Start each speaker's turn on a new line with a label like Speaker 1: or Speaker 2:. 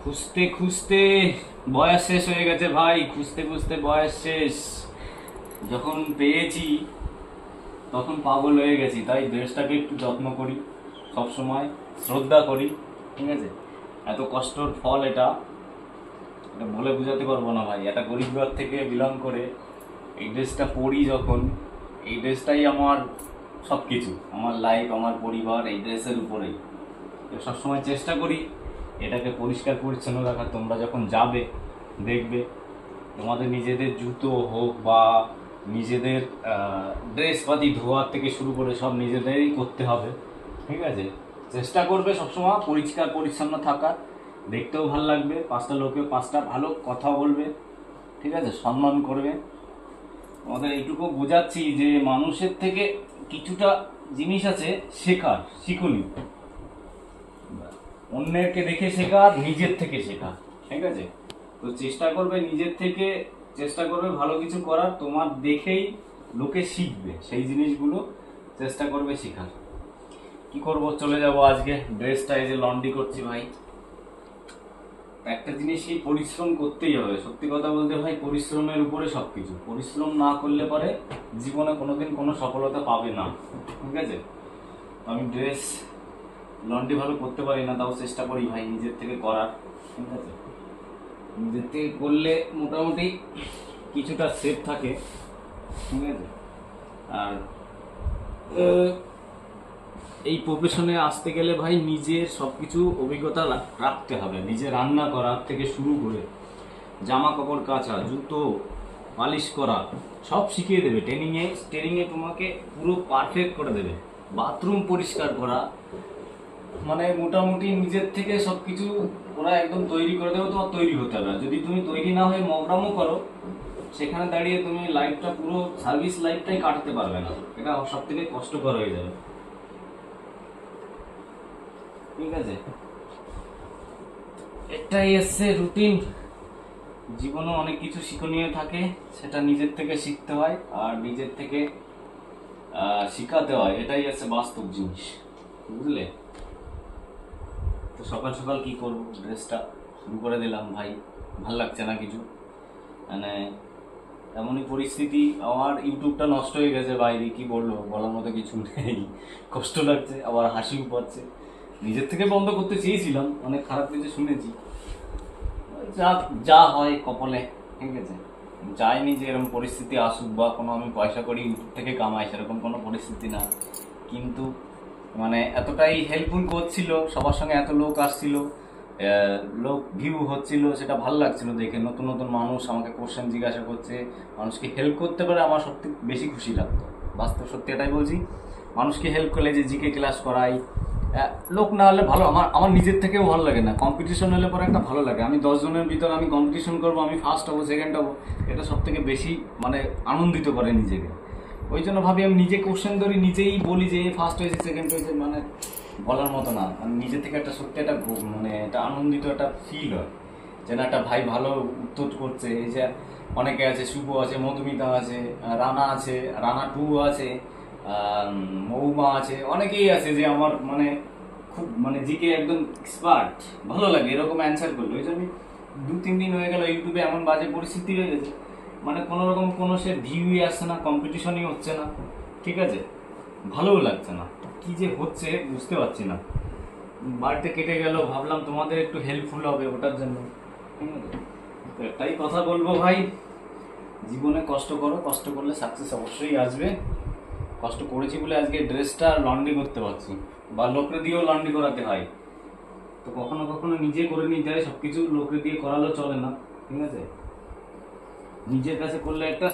Speaker 1: খুঁজতে খুঁজতে বয়স শেষ হয়ে গেছে ভাই, খুঁজতে খুঁজতে বয়স শেষ। যখন পেয়েছি তখন পাগল হয়ে গেছি, তাই ড্রেসটাকে একটু যত্ন করি, সব সময় শ্রদ্ধা করি। ঠিক আছে, এত কষ্টর ফল এটা, এটা বলে বোঝাতে পারবো না ভাই। একটা গরিব ঘর থেকে বিলং করে এই ড্রেসটা পরি যখন, এই ড্রেসটাই আমার সব কিছু, আমার লাইফ, আমার পরিবার এই ড্রেসের উপরেই। সবসময় চেষ্টা করি এটাকে পরিষ্কার পরিচ্ছন্ন রাখার। তোমরা যখন যাবে দেখবে তোমাদের নিজেদের জুতো হোক বা নিজেদের ড্রেস পাতি ধোয়ার থেকে শুরু করে সব নিজেদেরই করতে হবে। ঠিক আছে, চেষ্টা করবে সবসময় পরিষ্কার পরিচ্ছন্ন থাকার, দেখতেও ভালো লাগবে, পাঁচটা লোকে পাঁচটা ভালো কথা বলবে। ঠিক আছে, সম্মান করবে। আমাদের এইটুকু বোঝাচ্ছি যে মানুষের থেকে কিছুটা জিনিস আছে শেখার, শিখুনি। অন্যকে দেখে শেখা, নিজের থেকে শেখা। ঠিক আছে, তো চেষ্টা করবে নিজের থেকে, চেষ্টা করবে ভালো কিছু করার, তোমার দেখেই লোকে শিখবে সেই জিনিসগুলো, চেষ্টা করবে শেখার। কি করব, চলে যাব আজকে। ড্রেসটা এই যে লন্ড্রি করছি ভাই। একটা জিনিসই পরিশ্রম করতেই হবে, সত্যি কথা বলতে ভাই, পরিশ্রমের উপরে সবকিছু। পরিশ্রম না করলে পরে জীবনে কোনোদিন কোনো সফলতা পাবে না। ঠিক আছে, আমি ড্রেস লন্ড্রি ভালো করতে পারি না, তাও চেষ্টা করি ভাই নিজের থেকে করার। ঠিক আছে, নিজের থেকে করলে মোটামুটি কিছুটা সেফ থাকে। ঠিক আছে, আর এই প্রফেশনে আসতে গেলে ভাই নিজের সবকিছু অভিজ্ঞতা রাখতে হবে। নিজে রান্না করার থেকে শুরু করে জামা কাপড় কাচা, জুতো পালিশ করা সব শিখিয়ে দেবে ট্রেনিংয়ে তোমাকে পুরো পারফেক্ট করে দেবে। বাথরুম পরিষ্কার করা, মানে মোটামুটি নিজের থেকে সবকিছু ওরা একদম তৈরি করে দেবে। তোমার তৈরি হতে হবে, যদি তুমি তৈরি না হয়ে মগরামও করো, সেখানে দাঁড়িয়ে তুমি লাইফটা, পুরো সার্ভিস লাইফটাই কাটাতে পারবে না। এটা সব থেকে কষ্টকর হয়ে যাবে। ঠিক আছে, এটাই এসছে রুটিন। জীবনে অনেক কিছু শিক্ষণীয় থাকে, সেটা নিজের থেকে শিখতে হয় আর নিজের থেকে শিখাতে হয়। এটাই আছে বাস্তব জিনিস, বুঝলে? তো সকাল সকাল কি করবো, ড্রেসটা শুরু করে দিলাম ভাই, ভাল লাগছে না কিছু। মানে এমনই পরিস্থিতি, আমার ইউটিউবটা নষ্ট হয়ে গেছে বাইরে, কি বললো, বলার মতো কিছু নেই। কষ্ট লাগছে, আবার হাসিও পাচ্ছে। নিজের থেকে বন্ধ করতে চেয়েছিলাম, অনেক খারাপ কিছু শুনেছি, যা যা হয় কপালে। ঠিক আছে, চাইনি যে এরকম পরিস্থিতি আসুক বা কোনো আমি পয়সা করি ইউটিউব থেকে কামাই, সেরকম কোনো পরিস্থিতি না। কিন্তু মানে এতটাই হেল্পফুল করছিল, সবার সঙ্গে এত লোক আসছিল, লোক ভিউ হচ্ছিল, সেটা ভালো লাগছিল দেখে। নতুন নতুন মানুষ আমাকে কোশ্চেন জিজ্ঞাসা করছে, মানুষকে হেল্প করতে পারে, আমার সত্যি বেশি খুশি লাগতো। বাস্তব সত্যি এটাই বলছি, মানুষকে হেল্প করলে, যে জিকে ক্লাস করাই, লোক না হলে ভালো, আমার নিজের থেকেও ভালো লাগে না। কম্পিটিশন হলে পরে একটা ভালো লাগে, আমি 10 জনের ভিতরে আমি কম্পিটিশন করবো, আমি ফার্স্ট হবো, সেকেন্ড হবো, এটা সব থেকে বেশি মানে আনন্দিত করে নিজেকে। ওই জন্য ভাবি আমি নিজে কোশ্চেন ধরি, নিজেই বলি যে ফার্স্ট হয়েছে, সেকেন্ড হয়েছে, মানে বলার মতো না। মানে নিজে থেকে একটা সত্যি একটা মানে একটা আনন্দিত একটা ফিল হয়, যেন একটা ভাই ভালো উত্তর করছে। এই যে অনেকে আছে, শুভ আছে, মধুমিতা আছে, রানা আছে, রানা 2 আছে, মৌমা আছে, অনেকেই আছে যে আমার মানে খুব মানে জিকে একদম এক্সপার্ট। ভালো লাগে এরকম অ্যান্সার করলো। ওই জন্য 2-3 দিন হয়ে গেল ইউটিউবে এমন বাজে পরিস্থিতি হয়ে গেছে, মানে কোনো রকম কোনো সে ভিউই আসছে না, কম্পিটিশনই হচ্ছে না। ঠিক আছে, ভালোও লাগছে না, কি যে হচ্ছে বুঝতে পারছি না। বাড়িতে কেটে গেল, ভাবলাম তোমাদের একটু হেল্পফুল হবে ওটার জন্য। ঠিক আছে, তো একটাই কথা বলবো ভাই, জীবনে কষ্ট করো, কষ্ট করলে সাকসেস অবশ্যই আসবে। কষ্ট করেছি বলে আজকে ড্রেসটা লন্ড্রি করতে পারছি, বা লোকরে দিয়েও লন্ড্রি করাতে হয়। তো কখনো কখনো নিজে করে নিতে হয়, সবকিছু লোকরে দিয়ে করালেও চলে না। ঠিক আছে, নিজের কাছে করলে একটা